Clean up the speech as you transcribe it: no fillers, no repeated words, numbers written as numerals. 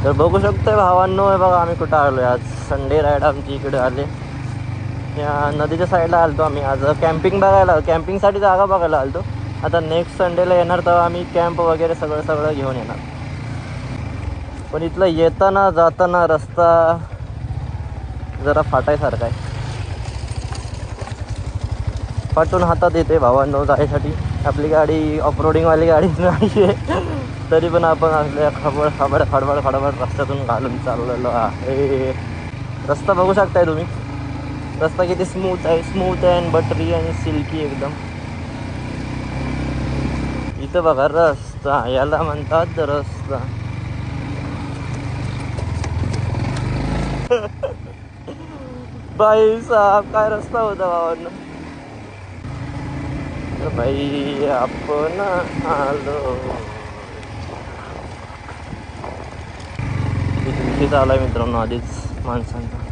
तर बघू शकतोय भावांनो, हे बघा आम्ही कुठं आलो आज संडे राईड आमची इकडे आले. या नदीच्या साईडला आलतो आम्ही आज कॅम्पिंग बघायला, कॅम्पिंगसाठी जागा बघायला आलतो. आता नेक्स्ट संडेला येणार तेव्हा आम्ही कॅम्प वगैरे सगळं सगळं घेऊन येणार. पण इथलं येताना जाताना रस्ता जरा फाटायसारखा आहे. फाटून हातात येते भावांनो जायसाठी. आपली गाडी ऑफरोडिंगवाली गाडी नाही आहे, तरी पण आपण आपल्या खडबड रस्त्यातून घालून चाललेलो आहे. रस्ता बघू शकताय तुम्ही, रस्ता किती स्मूथ आहे आणि बटरी आणि सिल्की एकदम. इथं बघा रस्ता, याला म्हणतात रस्ता. बाई साहेब काय रस्ता होता भावांनो. भाई आपण आलो. विषय चालू आहे मित्रांनो आधीच माणसांचा.